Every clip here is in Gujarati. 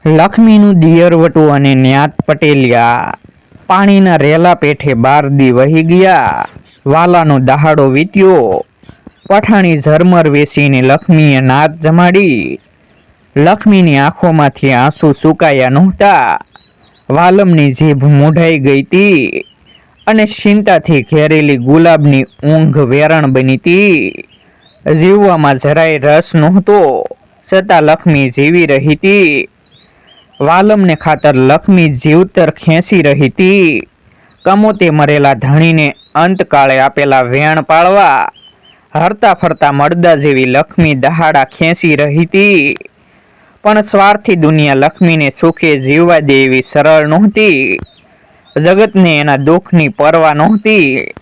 લક્ષ્મીનું દિયરવટું અને ન્યાત પટેલિયા પાણીના રેલા પેઠે 12 દી વહી ગયા. વાલાનો દહાડો વીત્યો. પઠાણી ઝરમર વેસીને લક્ષ્મીએ નાત જમાડી. લક્ષ્મીની આંખોમાંથી આંસુ સુકાયા નહોતા. વાલમની જીભ મૂઢાઈ ગઈ હતી અને ચિંતાથી ઘેરેલી ગુલાબની ઊંઘ વેરણ બની હતી. જીવવામાં જરાય રસ નહોતો, છતાં લક્ષ્મી જીવી રહી હતી. વાલમને ખાતર લક્ષ્મી જીવતર ખેંચી રહી હતી. કમોતે મરેલા ધણીને અંતકાળે આપેલા વેણ પાળવા હરતા ફરતા મળદા જેવી લક્ષ્મી દહાડા ખેંચી રહી હતી. પણ સ્વાર્થી દુનિયા લક્ષ્મીને સુખે જીવવા દે એવી સરળ નહોતી. જગતને એના દુઃખની પરવા નહોતી.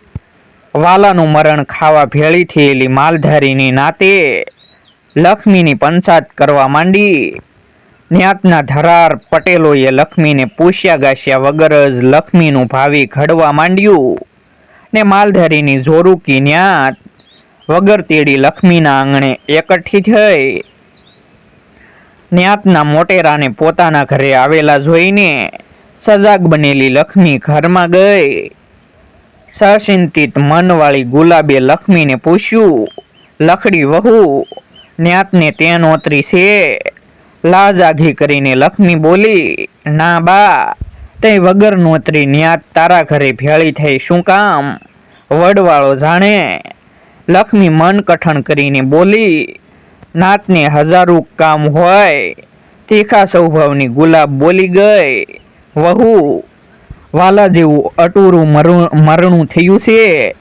વાલાનું મરણ ખાવા ભેળી થયેલી માલધારીની નાતે લક્ષ્મીની પંચાત કરવા માંડી. ન્યાતના ધરાર પટેલોએ લક્ષ્મીને પૂછ્યા ગાસ્યા વગર જ લક્ષ્મીનું ભાવિ ઘડવા માંડ્યું ને માલધારીની જોરુકી ન્યાત વગર તેડી લક્ષ્મીના આંગણે એકઠી થઈ. ન્યાતના મોટેરાને પોતાના ઘરે આવેલા જોઈને સજાગ બનેલી લક્ષ્મી ઘરમાં ગઈ. સચિંતિત મનવાળી ગુલાબે લક્ષ્મીને પૂછ્યું, લખડી વહુ, ન્યાતને તે નોતરી છે? લાજ આઘી કરીને લક્ષ્મી બોલી, ના બા, તે વગર નોતરી ન્યાત તારા ઘરે ભેળી થઈ શું કામ? વડવાળો જાણે. લક્ષ્મી મન કઠણ કરીને બોલી, નાતને હજારું કામ હોય. તીખા સ્વભાવની ગુલાબ બોલી ગઈ, વહુ, વાલા જેવું અટૂરું મરણું થયું છે.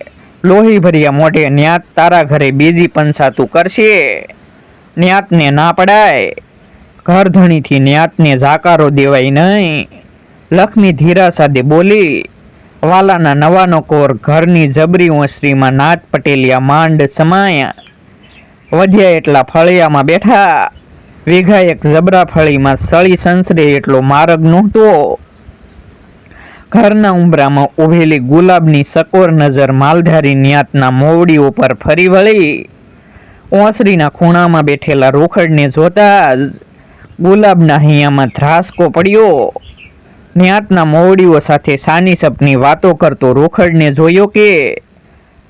લોહી ભર્યા મોઢે ન્યાત તારા ઘરે બીજી પંચાતું કરશે. ન્યાતને ના પડાય. ઘરધણીથી ન્યાતને જાકારો દેવાય નહીં. લક્ષ્મી ધીરા સાદે બોલી. વાલાના નવાનો કોર ઘરની જબરી ઓસરીમાં નાત પટેલિયા માંડ સમાયા. વધ્યા એટલા ફળિયામાં બેઠા. વીઘા એક જબરા ફળીમાં સળી સંસરે એટલો માર્ગ નહોતો. ઘરના ઉંબરામાં ઉભેલી ગુલાબની સકોર નજર માલધારી ન્યાતના મોવડીઓ પર ફરી વળી. ઓસરીના ખૂણામાં બેઠેલા રોખડને જોતા જ ગુલાબના હૈયામાં ધ્રાસકો પડ્યો. ન્યાતના મોવડીઓ સાથે સાની સપની વાતો કરતો રોખડને જોયો કે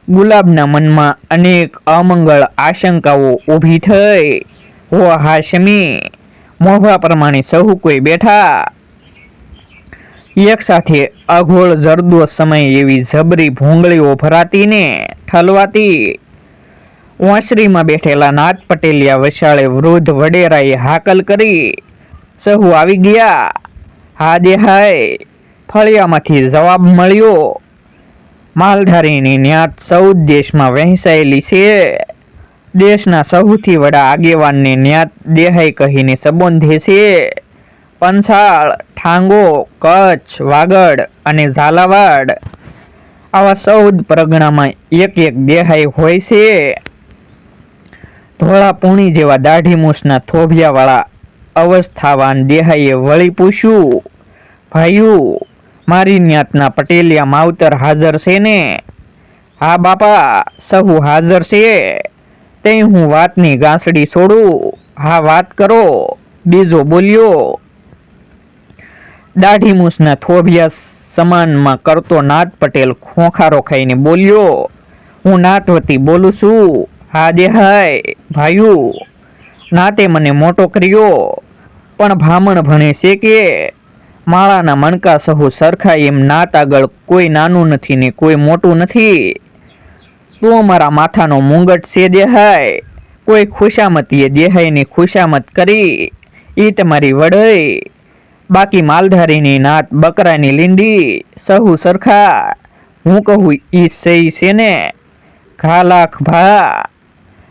ગુલાબના મનમાં અનેક અમંગળ આશંકાઓ ઊભી થઈ. હો હાશમી, મોભા પ્રમાણે સહુ કોઈ બેઠા. એક સાથે અઘોળ જરદો સમય એવી જબરી ભૂંગળીઓ ભરાતી ને ઠલવાતી. ઓસરીમાં બેઠેલા નાત પટેલિયા વસાળે વૃદ્ધ વડેરાએ હાકલ કરી, સહુ આવી ગયા? હા દેહાય. ફળિયામાંથી જવાબ મળ્યો, માલધારીની ન્યાત 14 દેશમાં વહેંચાયેલી છે. દેશના સૌથી વડા આગેવાનને ન્યાત દેહાઈ કહીને સંબોધે છે. પંચાળ, ઠાંગો, કચ્છ, વાગડ અને ઝાલાવાડ આવા 14 પરગણામાં એક એક દેહાઈ હોય છે. ધોળા પૂણી જેવા દાઢી મૂછના થોભિયાવાળા અવસ્થાવાન દેહાઈએ વળી પૂછ્યું, ભાઈઓ, મારી ન્યાતના પટેલિયા માવતર હાજર છે ને? હા બાપા, સહુ હાજર છે. તે હું વાતની ગાંસડી છોડું? હા વાત કરો. બીજો બોલ્યો. દાઢી મૂછના થોભિયા સમાનમાં કરતો નાત પટેલ ખોખારો ખાઈને બોલ્યો, હું નાતવતી બોલું છું. હા દેહાય. ભાઈઓ, નાતે મને મોટો કર્યો, પણ ભામણ ભણે છે કે માળાના મણકા સહુ સરખા એમ નાત આગળ કોઈ નાનું નથી ને કોઈ મોટું નથી. તો મારા માથાનો મુંગટ છે દેહાય. કોઈ ખુશામતીએ દેહાયની ખુશામત કરી એ તમારી વડઈ. બાકી માલધારીની નાત બકરાની લીંડી સહુ સરખા. હું કહું ઈ સહી છે ને? ઘા લાખ ભા.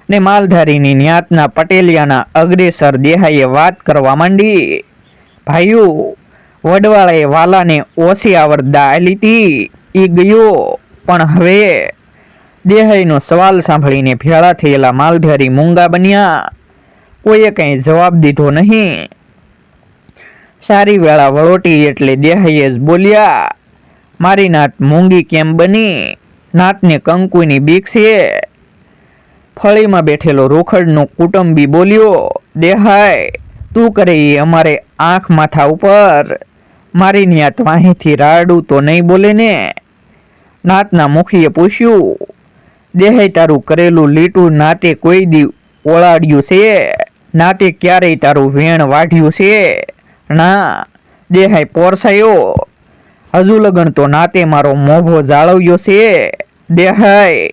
ને માલધારીની ન્યાતના પટેલિયાના અગ્રેસર દેહાઈએ વાત કરવા માંડી. ભાઈઓ, વડવાળાએ વાલાને ઓછી આવરદા આલી હતી, એ ગયો. પણ હવે દેહાઈનો સવાલ સાંભળીને ભેળા થયેલા માલધારી મૂંગા બન્યા. કોઈએ કંઈ જવાબ દીધો નહીં. સારી વેળા વળોટી એટલે દેહાઈએ જ બોલ્યા, મારી નાત મૂંગી કેમ બની? નાતને કંકુની બીક છે. ફળીમાં બેઠેલો રોખડનો કુટુંબી બોલ્યો, દેહાય, તું કરે એ અમારે આંખ માથા ઉપર. મારી ન્યાત વાહીથી રાડું તો નહીં બોલે ને? નાતના મુખીએ પૂછ્યું. દેહાઈ તારું કરેલું લીટું નાતે કોઈ દી ઓળાડ્યું છે? નાતે ક્યારેય તારું વેણ વાઢ્યું છે? ના. દેહાઈ પોરસાયો. હજુ લગન તો નાતે મારો મોભો જાળવ્યો છે. દેહાઈ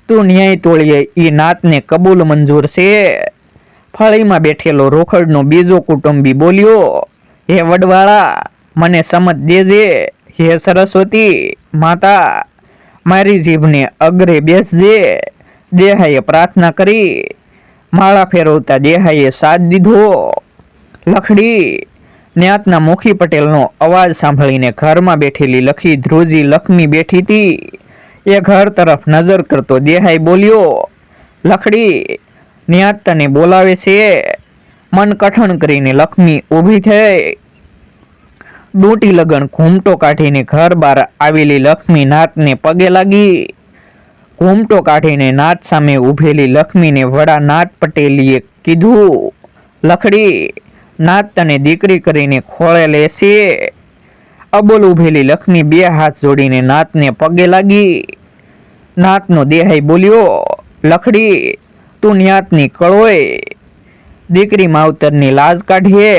તું ન્યાય તોળીએ એ નાતને કબૂલ મંજૂર છે. ફળીમાં બેઠેલો રોખડનો બીજો કુટુંબી બોલ્યો. હે વડવાળા, મને સમજ દેજે. હે સરસ્વતી માતા, મારી જીભને અગ્રે બેસજે. દેહાઈએ પ્રાર્થના કરી. માળા ફેરવતા દેહાઈએ સાથ દીધો. લખડી. ન્યાતના મુખી પટેલનો અવાજ સાંભળીને ઘરમાં બેઠેલી લખી ધ્રુજી લક્ષ્મી બેઠી હતી. એ ઘર તરફ નજર કરતો દેહાઈ બોલ્યો. લખડી, ન્યાત તને બોલાવે છે. મન કઠણ કરીને લક્ષ્મી ઊભી થઈ. ડૂંટી લગન ઘૂમટો કાઢીને ઘર બહાર આવેલી લક્ષ્મી નાતને પગે લાગી. ઘૂમટો કાઢીને નાત સામે ઊભેલી લક્ષ્મીને વડા નાત પટેલીએ કીધું. લખડી, નાત તને દીકરી કરીને ખોળે લેશે. અબોલ ઊભેલી લક્ષ્મી બે હાથ જોડીને નાતને પગે લાગી. નાતનો દેહાઈ બોલ્યો. લખડી, તું ન્યાતની કળોય. દીકરી માવતરની લાજ કાઢીએ.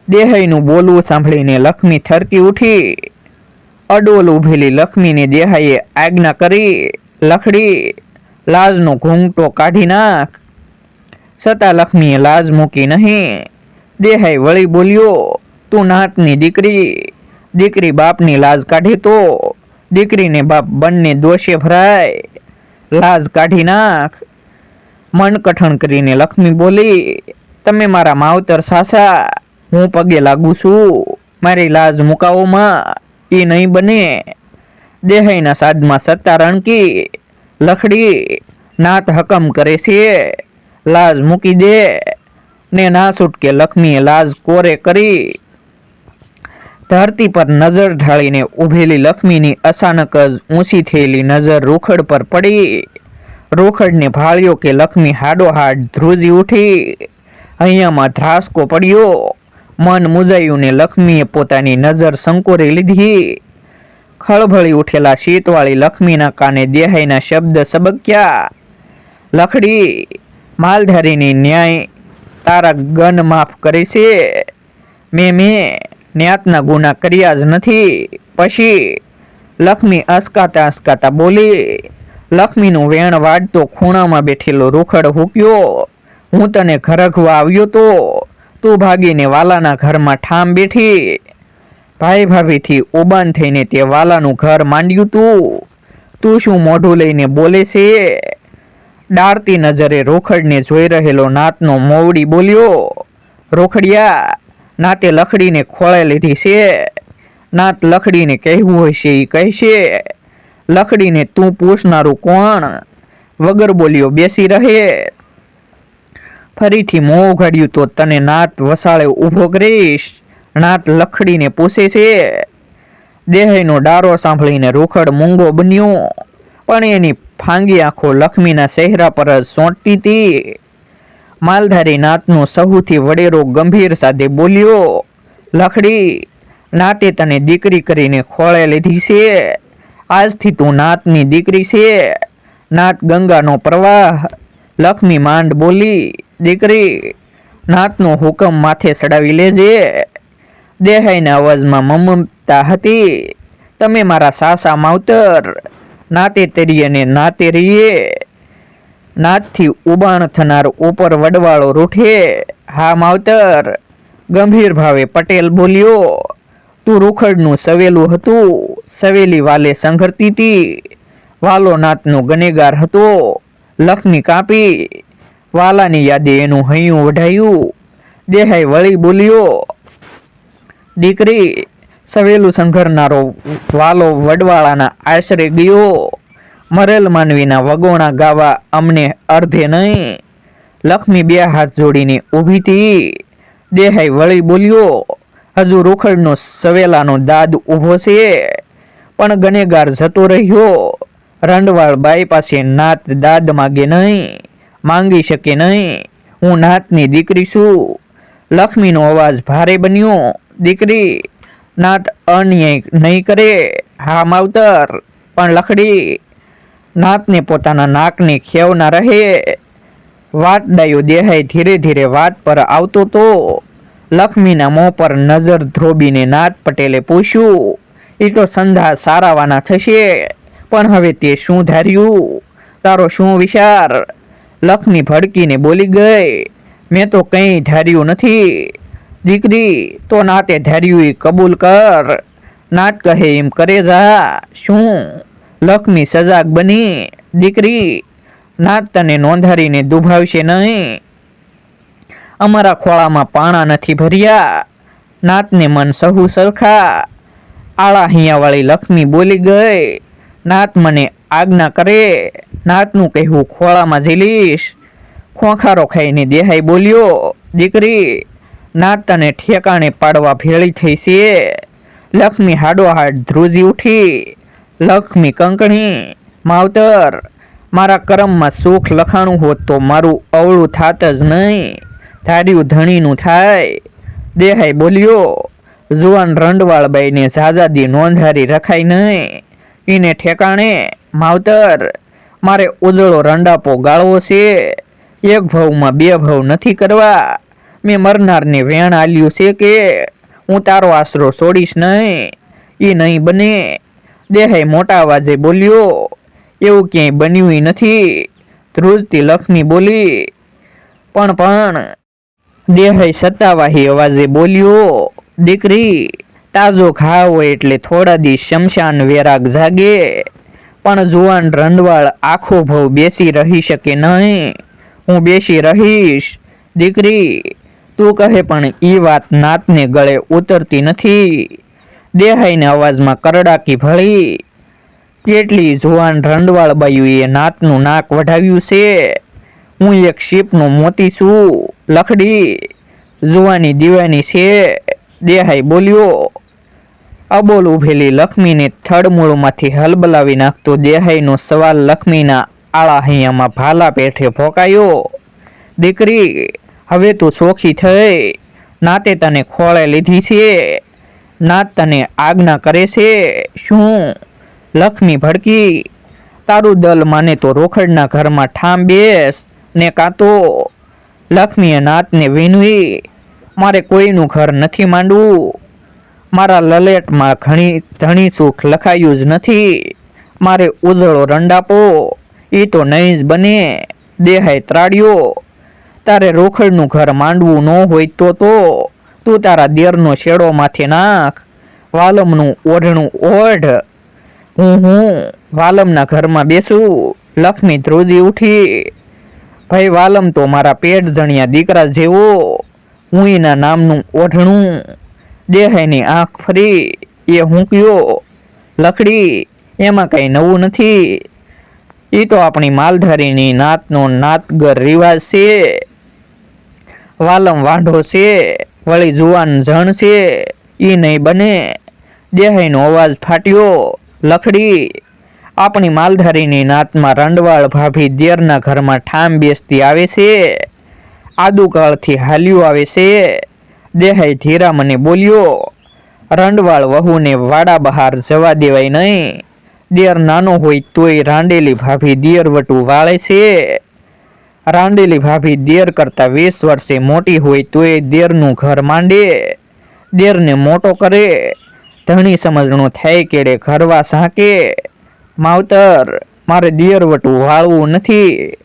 દેહાઈનું બોલવું સાંભળીને લક્ષ્મી થરકી ઉઠી. અડોલ ઊભેલી લક્ષ્મીને દેહાઈએ આજ્ઞા કરી. લખડી, લાજનો ઘૂંઘટો કાઢી નાખ. છતાં લક્ષ્મીએ લાજ મૂકી નહીં. દેહાઈ વળી બોલ્યો. તું નાતની દીકરી. દીકરી બાપની લાજ કાઢે તો દીકરીને બાપ બંને દોષે ભરાય. લાજ કાઢી નાખ. મન કઠણ કરીને લક્ષ્મી બોલી. તમે મારા માવતર સાસા, હું પગે લાગુ છું. મારી લાજ મુકાવોમાં. એ નહીં બને. દેહાઈના સાદમાં સત્તા રણકી. લખડી, નાત હકમ કરે છે. લાજ મૂકી દે. ને ના છૂટકે લક્ષ્મીએ લાજ કોરે કરી. ધરતી પર નજર ઢાળીને ઊભેલી લક્ષ્મીની અચાનક જ ઊંચી થયેલી નજર રોખડ પર પડી. રોખડને ભાળ્યો કે લક્ષ્મી હાડોહાડ ધ્રુજી ઉઠી. અહીંયામાં ધ્રાસકો પડ્યો. મન મૂંઝાયું ને લક્ષ્મીએ પોતાની નજર સંકોરી લીધી. ખળભળી ઉઠેલા શીતવાળી લક્ષ્મીના કાને દેહાઈના શબ્દ સબક્યા. લખડી, માલધારીની ન્યાય તારા ગન માફ કરે છે. મેં ન્યાતના ગુના કર્યા જ નથી. પછી લક્ષ્મી અસકાતા અસકાતા બોલી. લક્ષ્મીનું વેણ વાળતો ખૂણામાં બેઠેલો રોખડ હુક્યો. હું તને ઘરઘવા આવ્યો તો તું ભાગીને વાલાના ઘરમાં ઠામ બેઠી. ભાઈ ભાભીથી ઓબાન થઈને તે વાલાનું ઘર માંડ્યું તું શું મોઢું લઈને બોલે છે? ડાળતી નજરે રોખડને જોઈ રહેલો નાતનો મોવડી બોલ્યો. રોખડિયા, નાતે લખડીને ખોળે લીધી છે. નાત લખડીને કહેવું હોય છે એ કહેશે. લખડીને તું પૂછનારું કોણ? વગર બોલ્યો બેસી રહે. ફરીથી મોં ઉઘાડ્યું તો તને નાત વસાળે ઊભો કરીશ. નાત લખડીને પૂછે છે. દેહાઈનો ડારો સાંભળીને રોખડ મૂંગો બન્યો. પણ એની ફાંગી આંખો લક્ષ્મીના ચહેરા પર જ સોંટતી હતી. માલધારી નાતનો સહુથી વડેરો ગંભીર સાથે બોલ્યો. લખડી, નાતે તને દીકરી કરીને ખોળે લીધી છે. આજથી તું નાતની દીકરી છે. નાત ગંગાનો પ્રવાહ. લક્ષ્મી માંડ બોલી. દીકરી, નાતનો હુકમ માથે ચડાવી લેજે. દેહાઈના અવાજમાં મમતા હતી. તમે મારા સાસા માવતર. નાતે તરીએ ને નાતે રહીએ. નાતથી ઉબાણ થનાર ઉપર વડવાળો રૂઠે. હા માવતર, ગંભીર ભાવે પટેલ બોલ્યો. તું રૂખડનું સવેલું હતું. સવેલી વાલે સંઘરતી હતી. વાલો નાતનો ગનેગાર હતો. લક્ષ્મી કાપી. વાલાની યાદે એનું હૈયું વઢાયું. દેહાઈ વળી બોલ્યો. દીકરી, સવેલું સંઘરનારો વાલો વડવાળાના આશરે ગયો. મરેલ માનવીના વગોણા ગાવા અમને અર્ધે નહીં. લક્ષ્મી બે હાથ જોડીને ઊભી હતી. દેહાઈ વળી બોલ્યો. હજુ રોખડનો સવેલાનો દાદ ઊભો છે. પણ ગનેગાર જતો રહ્યો. રંડવાળ બાઈ પાસે નાત દાદ માગે નહીં. માંગી શકે નહીં. હું નાતની દીકરી છું. લક્ષ્મીનો અવાજ ભારે બન્યો, દીકરી, નાત અન્યાય નહીં કરે. હા માવતર, પણ લખડી, નાતને પોતાના નાકની ખેવ ના રહે. વાત ડાયો દેહાઈ ધીરે ધીરે વાત પર આવતો તો લક્ષ્મીના મોં પર નજર ધ્રોબીને નાત પટેલે પૂછ્યું, એ તો સંધા સારાવાના થશે, પણ હવે તે શું ધાર્યું? તારો શું વિચાર? લક્ષ્મી ભડકીને બોલી ગઈ, મેં તો કંઈ ધાર્યું નથી. દીકરી, તો નાતે ધાર્યું એ કબૂલ કર. નાત કહે એમ કરે જા. શું? લક્ષ્મી સજાગ બની, દીકરી, નાત તને નોંધારીને દુભાવશે નહીં. અમારા ખોળામાં પાણા નથી ભર્યા. નાતને મન સહુ સરખા. આળા હિયાવાળી લક્ષ્મી બોલી ગઈ, નાત મને આજ્ઞા કરે. નાતનું કહેવું ખોળામાં ઝીલીશ. ખોખારો ખાઈને દેહાઈ બોલ્યો, દીકરી, નાત તને ઠેકાણે પાડવા ભેળી થઈ છે. લક્ષ્મી હાડોહાડ ધ્રુજી ઉઠી. લક્ષ્મી કંકણી, માવતર, મારા કરમમાં સુખ લખાણું હોત તો મારું અવળું થાત જ નહીં, ધાર્યું ધણીનું થાય. દેહાઈ બોલ્યો, જુવાન રંડવાળબાઈને ઝાઝાદી નોંધારી રખાય નહીં. એને ઠેકાણે, માવતર, મારે ઉજળો રંડાપો ગાળવો છે. એક ભાવમાં બે ભાવ નથી કરવા. મેં મરનારને વેણ આલ્યું છે કે હું તારો આશરો છોડીશ નહીં. એ નહીં બને. દેહાઈ મોટા અવાજે બોલ્યો, એવું ક્યાંય બન્યું નથી. ધ્રુજતી લક્ષ્મી બોલી, પણ દેહાઈ સત્તાવાહી અવાજે બોલ્યો, દીકરી, તાજો ઘા હોય એટલે થોડા દી શમશાન વેરાગ જાગે, પણ જુવાન રંડવાળ આખો ભવ બેસી રહી શકે નહીં. હું બેસી રહીશ. દીકરી, તું કહે પણ એ વાત નાતને ગળે ઉતરતી નથી. દેહાઈના અવાજમાં કરડાકી ભળી. કેટલી જુવાન રંડવાળ બાયુએ નાતનું નાક વઢાવ્યું છે. હું એક શીપનો મોતી છું. લખડી, જુવાની દીવાની છે. દેહાઈ બોલ્યો. અબોલ ઉભેલી લક્ષ્મીને થડમૂળમાંથી હલબલાવી નાખતો દેહાઈનો સવાલ લક્ષ્મીના આળા હૈયામાં ભાલા પેઠે ભોકાયો. દીકરી, હવે તું સોખી થઈ. નાતે તને ખોળે લીધી છે. નાત તને આજ્ઞા કરે છે. શું? લક્ષ્મી ભડકી. તારું દલ માને તો રોખડના ઘરમાં ઠામ બેસ ને કાં તો. લક્ષ્મીએ નાતને વિનવી, મારે કોઈનું ઘર નથી માંડવું. મારા લલેટમાં ધણી સુખ લખાયું જ નથી. મારે ઉજળો રંડાપો એ તો નહીં જ બને. દેહાઈ ત્રાડ્યો. તારે રોખડનું ઘર માંડવું ન હોય તો તું તારા દેરનો શેડો માથે નાખ. વાલમનું ઓઢણું ઓઢ. હું વાલમના ઘરમાં બેસું. લક્ષ્મી ધ્રુજી ઉઠી. ભાઈ વાલમ તો મારા પેટ જણ્યા દીકરા જેવો. હું એના નામનું ઓઢણું. દેહાઈની આંખ ફરી. એ હુંક્યો, લખડી, એમાં કઈ નવું નથી. એ તો આપણી માલધારીની નાતનો નાતગર રિવાજ છે. વાલમ વાંઢો છે, વળી જુવાન જણ છે. એ નહીં બને. દેહાઈનો અવાજ ફાટ્યો. લખડી, આપણી માલધારીની નાતમાં રંડવાળ ભાભી દેરના ઘરમાં ઠામ બેસતી આવે છે. આદુકાળથી હાલ્યું આવે છે. દેહાઈ ધીરા મને બોલ્યો, રંડવાળ વહુને વાડા બહાર જવા દેવાય નહીં. દેર નાનો હોય તોય રાંડેલી ભાભી દેર વટું વાળે છે. રાંડેલી ભાભી દેર કરતા 20 વર્ષે મોટી હોય તોય દેરનું ઘર માંડે. દેરને મોટો કરે. ધણી સમજણો થાય કેડે ઘરવા સાંકે. માવતર, મારે દેર વટું વાળવું નથી.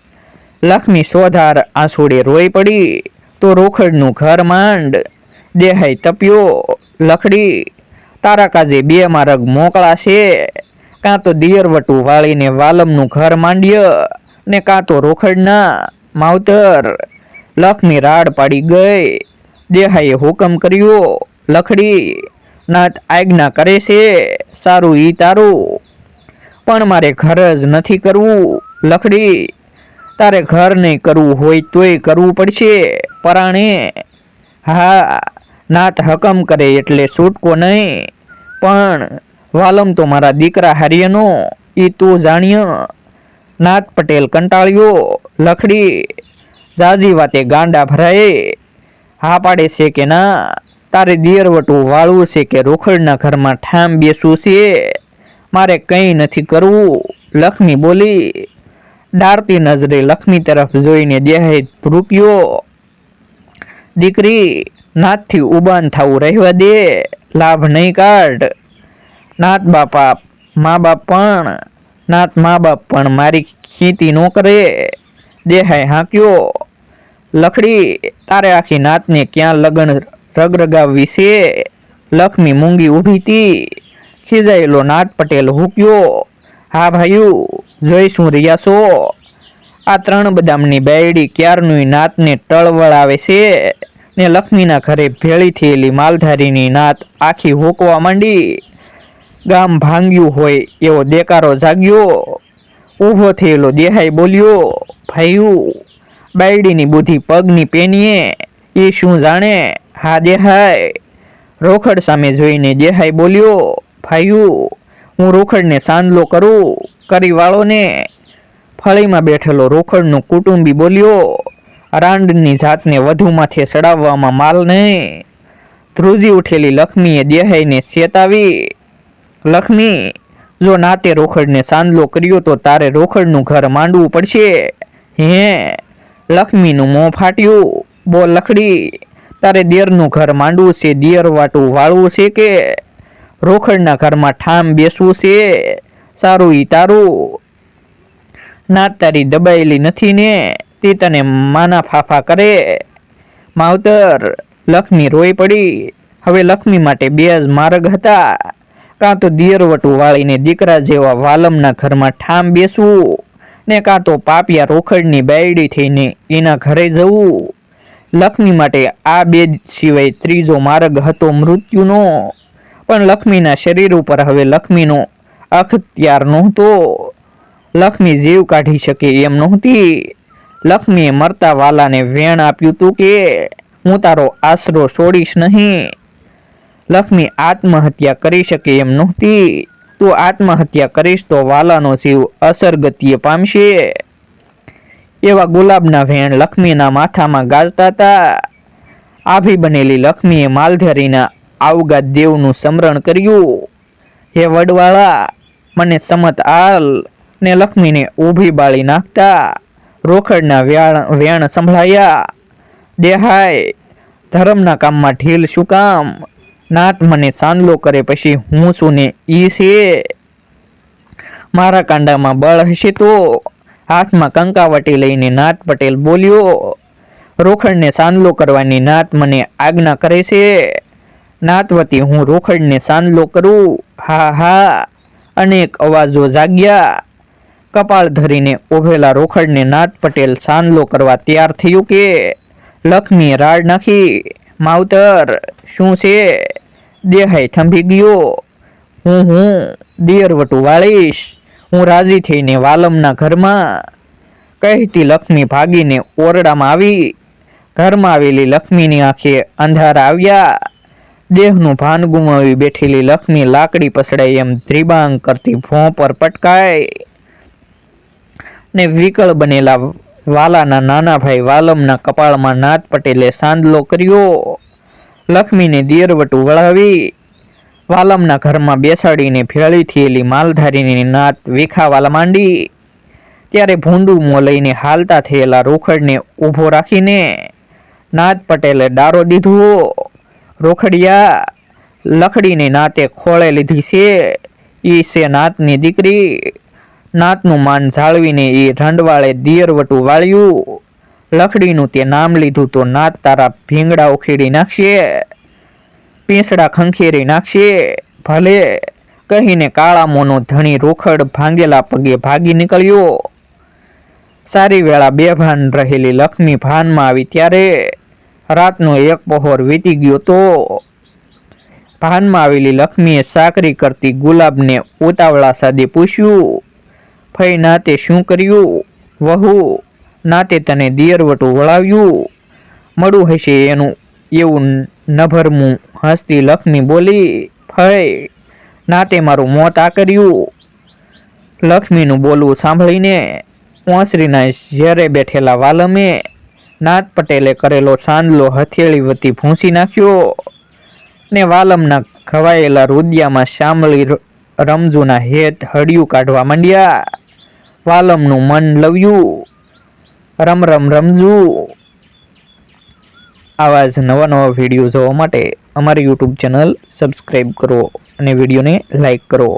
લક્ષ્મી સોધાર આંસુડે રોઈ પડી. તો રોખડનું ઘર માંડ. દેહાઈ તપ્યો. લખડી, તારા કાજે 2 માર્ગ મોકળા છે. કાં તો દિયરવટું વાળીને વાલમનું ઘર માંડ્ય ને કાં તો રોખડના. માવતર, લક્ષ્મી રાડ પાડી ગઈ. દેહાઈએ હુકમ કર્યો. લખડી, નાત આજ્ઞા કરે છે. સારું ઈ તારું, પણ મારે ઘર જ નથી કરવું. લખડી, તારે ઘર નહીં કરવું હોય તોય કરવું પડશે પરાણે. હા, નાત હકમ કરે એટલે છૂટકો નહીં. પણ વાલમ તો મારા દીકરા હાર્યનો, એ તું જાણ્ય. નાત પટેલ કંટાળ્યો. લખડી, જાજી વાતે ગાંડા ભરાય. હા પાડે છે કે ના, તારે દિયરવટું વાળવું છે કે રોકડના ઘરમાં ઠામ બેસવું છે? મારે કંઈ નથી કરવું, લક્ષ્મી બોલી. ડારતી નજરે લક્ષ્મી તરફ જોઈને દેહાઈ રૂપિયો. દીકરી, નાથથી ઉબાન થવું રહેવા દે, લાભ નહીં કાઢ. નાથ મા બાપ પણ મારી ખેતી ન કરે. દેહાઈ હાંક્યો. લખડી, તારે આખી નાતને ક્યાં લગન રગરગાવવી છે? લક્ષ્મી મૂંગી ઊભી હતી. ખીજાયેલો નાથ પટેલ હુક્યો. હા ભાઈઓ, જોઈ શું રહ્યા છો? આ 3 બદામની બાયડી ક્યારનુંય નાતને ટળવળાવે છે ને લક્ષ્મીના ઘરે ભેળી થયેલી માલધારીની નાત આખી હોકવા માંડી. ગામ ભાંગ્યું હોય એવો દેકારો જાગ્યો. ઊભો થયેલો દેહાઈ બોલ્યો, ભાઈઓ, બાયડીની બુદ્ધિ પગની પેનીએ, એ શું જાણે? હા દેહાઈ. રોકડ સામે જોઈને દેહાઈ બોલ્યો, ભાઈઓ, હું રોકડને સાંદલો કરી વાળો ને. ફળીમાં બેઠેલો રોકડનો કુટુંબી બોલ્યો, રાંડની જાતને વધુ માથે ચડાવવામાં માલ નહીં. ધ્રુજી ઉઠેલી લક્ષ્મીએ દેહાઈને ચેતાવી, લક્ષ્મી, જો નાતે રોકડને સાંદલો કર્યો તો તારે રોકડનું ઘર માંડવું પડશે. હે? લક્ષ્મીનું મોં ફાટ્યું. બોલ લખડી, તારે દેરનું ઘર માંડવું છે, દિયર વાટું વાળવું છે કે રોકડના ઘરમાં ઠામ બેસવું છે? સારું ઈ તારું. નાત તારી દબાયેલી નથી ને, તે તને માના ફાફા કરે. માવતર, લક્ષ્મી રોઈ પડી. હવે લક્ષ્મી માટે 2 જ માર્ગ હતા. કાં તો દિયરવટું વાળીને દીકરા જેવા વાલમના ઘરમાં ઠામ બેસવું ને કાં તો પાપિયા રોકડની બાયડી થઈને એના ઘરે જવું. લક્ષ્મી માટે આ 2 સિવાય ત્રીજો માર્ગ હતો મૃત્યુનો. પણ લક્ષ્મીના શરીર ઉપર હવે લક્ષ્મીનો અખત્યાર નહોતો. લક્ષ્મી જીવ કાઢી શકે એમ નહોતી. લક્ષ્મીએ મરતા વાલાને વેણ આપ્યું તું કે હું તારો આશરો છોડીશ નહીં. લક્ષ્મી આત્મહત્યા કરી શકે એમ નહોતી. તું આત્મહત્યા કરીશ તો વાલાનો જીવ અસરગતિએ પામશે. એવા ગુલાબના વેણ લક્ષ્મીના માથામાં ગાજતા હતા. આભી બનેલી લક્ષ્મીએ માલધારીના આવગા દેવનું સ્મરણ કર્યું. હે વડવાળા, મને સમત આલ. ને લક્ષ્મીને ઊભી બાળી નાખતા રોકડના વેણ સંભળાયા. દેહાઈ, ધર્મના કામમાં ઢીલ શું કામ? નાત મને સાંદલો કરે પછી હું શું ને ઈ છે? મારા કાંડામાં બળ હશે તો? હાથમાં કંકાવટી લઈને નાથ પટેલ બોલ્યો, રોકડને સાંદલો કરવાની નાત મને આજ્ઞા કરે છે. નાતવતી હું રોકડને સાંદલો કરું. હા હા. અનેક અવાજો જાગ્યા. કપાળ ધરીને ઉભેલા રોકડને નાથ પટેલ સાંદલો કરવા તૈયાર થયું કે લક્ષ્મીએ રાડ નાખી. માવતર, શું છે? દેહાઈ થંભી ગયો. હું દિયરવટું વાળીશ. હું રાજી થઈને વાલમના ઘરમાં, કહેતી લક્ષ્મી ભાગીને ઓરડામાં આવી. ઘરમાં આવેલી લક્ષ્મીની આંખે અંધારા આવ્યા. દેહનું ભાન ગુમાવી બેઠેલી લક્ષ્મી લાકડી પસડાઈ એમ ધ્રીબાંગ કરતી ભોં પર પટકાય ને વિકળ બનેલા વાલાના નાના ભાઈ વાલમના કપાળમાં નાથ પટેલે સાંદલો કર્યો. લક્ષ્મીને દિયરવટું વળાવી વાલમના ઘરમાં બેસાડીને ભેળી થયેલી માલધારીની નાત વિખાવા માંડી. ત્યારે ભૂંડું મોં લઈને હાલતા થયેલા રોકડને ઊભો રાખીને નાથ પટેલે ડારો દીધો. રોકડિયા, લખડીને નાતે ખોળે લીધી છે. ઈ છે નાતની દીકરી. નાતનું માન જાળવીને એ રંડવાળે દિયરવટું વાળ્યું. લખડીનું તે નામ લીધું તો નાત તારા ભીંગડા ઉખેડી નાખશે, પીંસડા ખંખેરી નાખશે. ભલે, કહીને કાળા મોનો ધણી રોકડ ભાંગેલા પગે ભાગી નીકળ્યો. સારી વેળા બેભાન રહેલી લક્ષ્મી ભાનમાં આવી ત્યારે રાતનો 1 પહોર વીતી ગયો તો. ભાનમાં આવેલી લક્ષ્મીએ સાકરી કરતી ગુલાબને ઉતાવળા સાદે પૂછ્યું, ફઈ નાતે શું કર્યું? વહુ, નાતે તને દિયરવટું વળાવ્યું. મળું હશે એનું એવું નભરમું હસતી લક્ષ્મી બોલી, ફઈ, નાતે મારું મોત આ કર્યું. લક્ષ્મીનું બોલવું સાંભળીને ઓસરીના ઝેરે બેઠેલા વાલમે નાથ પટેલે કરેલો સાંદલો હથેળી વતી ભૂંસી નાખ્યો ને વાલમના ખવાયેલા રુદિયામાં શામળી રમઝુના હેત હળિયું કાઢવા માંડ્યા. વાલમનું મન લવ્યું. રમ રમ રમઝુ. આવા જ નવા વિડીયો જોવા માટે અમારી યુટ્યુબ ચેનલ સબસ્ક્રાઈબ કરો અને વિડીયોને લાઈક કરો.